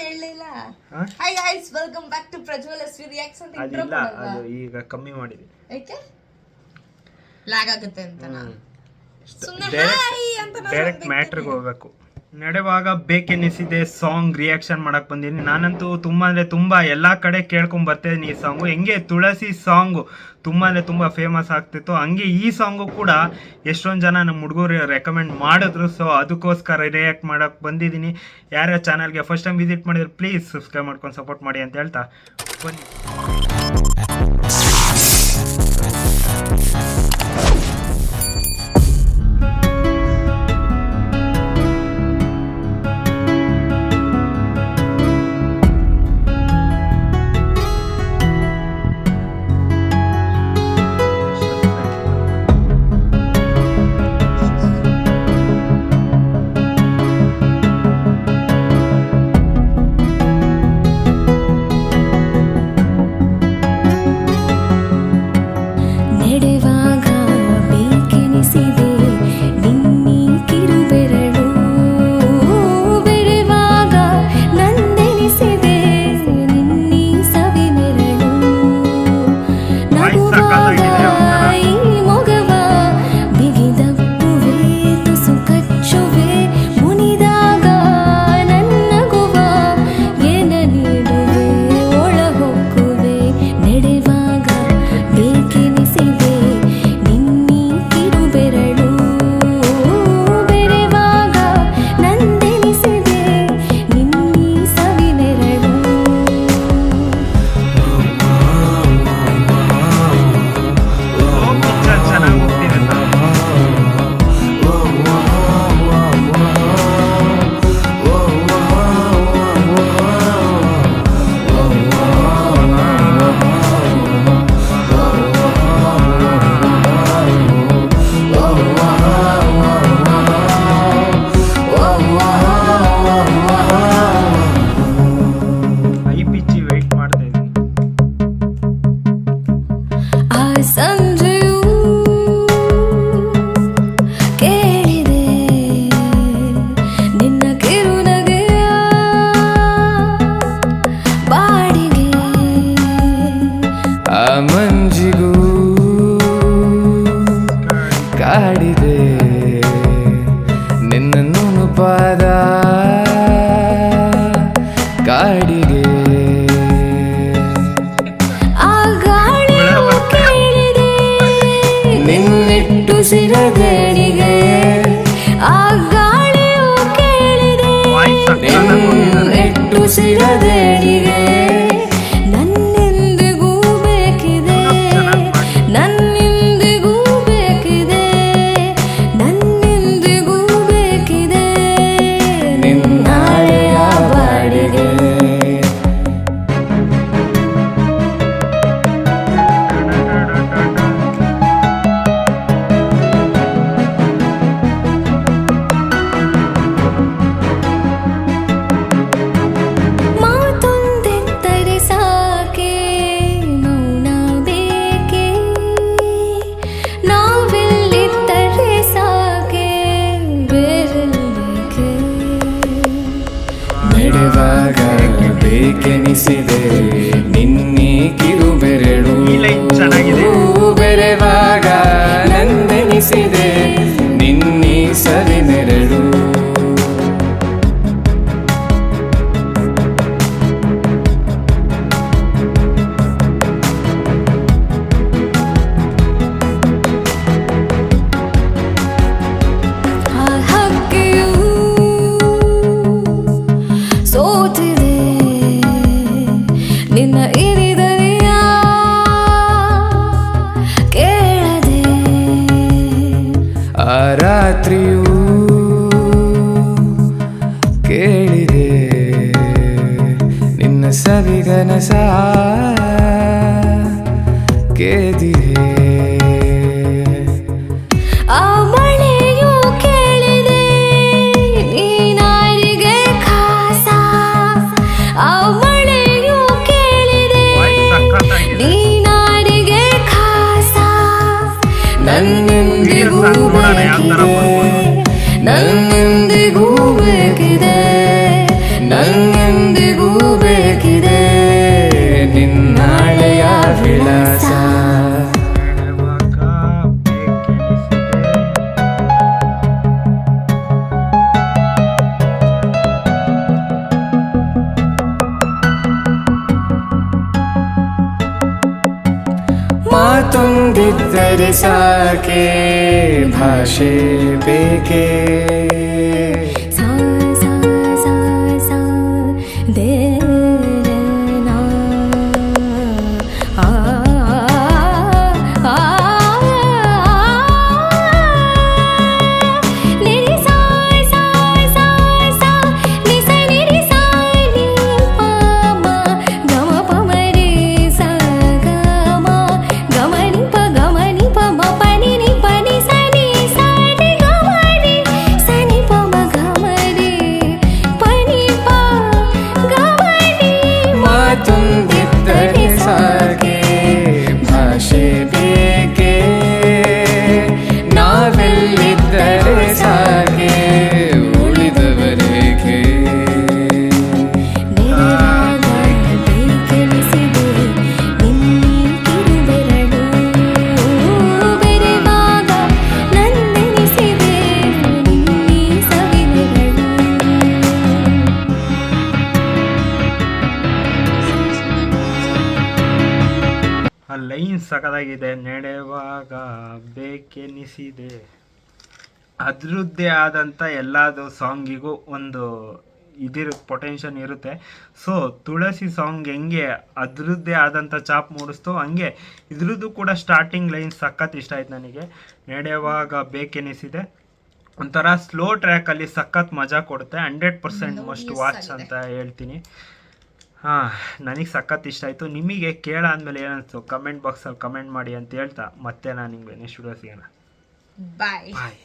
ಹೇಳಲಿಲ್ಲ. Hi guys, welcome back to Prajwal S V reacts ಅಂತ intro ಕೊಡಲ್ಲ. ಅದು ಈಗ ಕಮ್ಮಿ ಮಾಡಿದೆ. ಏಕೆ? ಲ್ಯಾಗ್ ಆಗುತ್ತೆ ಅಂತನಾ? ಡೈರೆಕ್ಟ್ ಮ್ಯಾಟ್ರಿಗೆ ಹೋಗ್ಬೇಕು. ನಡೆವಾಗ ಬೇಕೆನಿಸಿದೆ ಸಾಂಗ್ ರಿಯಾಕ್ಷನ್ ಮಾಡಕ್ ಬಂದೀನಿ. ನಾನಂತೂ ತುಂಬಾ ಅಂದರೆ ತುಂಬ ಎಲ್ಲ ಕಡೆ ಕೇಳ್ಕೊಂಡ್ ಬರ್ತಿದ್ದೀನಿ ಈ ಸಾಂಗು. ಹೆಂಗೆ ತುಳಸಿ ಸಾಂಗು ತುಂಬ ಅಂದರೆ ತುಂಬ ಫೇಮಸ್ ಆಗ್ತಿತ್ತು, ಹಂಗೆ ಈ ಸಾಂಗು ಕೂಡ ಎಷ್ಟೊಂದು ಜನ ನಮ್ಮ ಹುಡುಗರು ರೆಕಮೆಂಡ್ ಮಾಡಿದ್ರು. ಸೊ ಅದಕ್ಕೋಸ್ಕರ ರಿಯಾಕ್ಟ್ ಮಾಡಕ್ಕೆ ಬಂದಿದ್ದೀನಿ. ಯಾರ್ಯಾರ ಚಾನಲ್ಗೆ ಫಸ್ಟ್ ಟೈಮ್ ವಿಸಿಟ್ ಮಾಡಿದ್ರೆ ಪ್ಲೀಸ್ ಸಬ್ಸ್ಕ್ರೈಬ್ ಮಾಡ್ಕೊಂಡು ಸಪೋರ್ಟ್ ಮಾಡಿ ಅಂತ ಹೇಳ್ತಾ ಬನ್ನಿ. ಮಂಜಿಗೂ ಕಾಡಿದೆ ನಿನ್ನ ನುಣುಪಾದ ಕಾಡಿಗೆ ನಿನ್ನಿಟ್ಟು ಸಿರಗಣಿಗೆ ಆ ಗಾಳಿಯು ಕೇಳಿದೆ ನಿನ್ನಿಟ್ಟು ಸಿರಗಣಿಗೆ ಬೇಕೆನಿಸಿದೆ ನಿನ್ನೆ ಕಿರುಬೆರಳು ಬೆರೆವಾಗ ನಂದೆನಿಸಿದೆ ನಿನ್ನೆ ಸವಿನೆರಳು ರಾತ್ರಿಯೂ ಕೇಳಿದೆ ನಿನ್ನ ಸವಿಗನಸ ಕೇದಿದೆ ಆ ಮಳೆಯೂ ಕೇಳಿದೆ ನೀನಾರಿಗೆ ಖಾಸ ಆ ಮಳೆಯೂ ಕೇಳಿದೆ ನೀನಾರಿಗೆ ಖಾಸ ನನ್ನೆಂದಿಗೂ ನನ್ನೆಂದಿಗೂ ಬೇಕಿದೆ ನನ್ನೆಂದಿಗೂ ಮಾತೊಂದಿದ್ದರೆ ಸಾಕೆ ಭಾಷೆ ಬೇಕೆ सा सा सा सा दे ना आ आ निरी सा सा सा सा नि सा निरी सा नि पा मा ग म प म रे सा ग म ग म नि प म प नि प नि सा नि ग म रि सा नि प म ग म रि प नि प ग म रि ಮಾತೊಂದಿದ್ದರೆ ಸಾಕೆ ಭಾಷೆ ಬೇಕೆ ನಾವೆಲ್ಲಿದ್ದರೆ ಸಾಕೆ ಉಳಿದವರೇಕೆ ನೆರಳಾಗ ಬೇಕೆನಿಸಿದೆ ನಿನ್ನಿ ಕಿರುಬೆರಳು ಬೆರೆವಾಗ ನಂದೆನಿಸಿದೆ ನಿನ್ನಿ ಸವಿನೆರಳು ಆ ಲೈನ್ ಸಖತ್ತಾಗಿದೆ. ನಡೆವಾಗ ಬೇಕೆನಿಸಿದೆ. ಅದರದ್ದೇ ಆದಂಥ ಎಲ್ಲದು ಸಾಂಗಿಗೂ ಒಂದು ಪೊಟೆನ್ಷಿಯಲ್ ಇರುತ್ತೆ. ಸೊ ತುಳಸಿ ಸಾಂಗ್ ಹೆಂಗೆ ಅದರದ್ದೇ ಆದಂಥ ಚಾಪ್ ಮೂಡಿಸ್ತೋ ಹಂಗೆ ಇದ್ರದ್ದು ಕೂಡ ಸ್ಟಾರ್ಟಿಂಗ್ ಲೈನ್ ಸಖತ್ ಇಷ್ಟ ಆಯ್ತು ನನಗೆ. ನಡೆಯುವಾಗ ಬೇಕೆನಿಸಿದೆ ಒಂಥರ ಸ್ಲೋ ಟ್ರ್ಯಾಕಲ್ಲಿ ಸಖತ್ ಮಜಾ ಕೊಡುತ್ತೆ. 100% ಮಸ್ಟ್ ವಾಚ್ ಅಂತ ಹೇಳ್ತೀನಿ. ಹಾಂ, ನನಗೆ ಸಖತ್ ಇಷ್ಟ ಆಯಿತು. ನಿಮಗೆ ಕೇಳಾದ್ಮೇಲೆ ಏನನ್ನಿಸ್ತು ಕಮೆಂಟ್ ಬಾಕ್ಸಲ್ಲಿ ಕಮೆಂಟ್ ಮಾಡಿ ಅಂತ ಹೇಳ್ತಾ ಮತ್ತೆ ನಾನು ನಿಮಗೆ ನೆಕ್ಸ್ಟ್ ವಿಡಿಯೋ ಸಿಗೋಣ. ಬಾಯ್. ಬಾಯ್.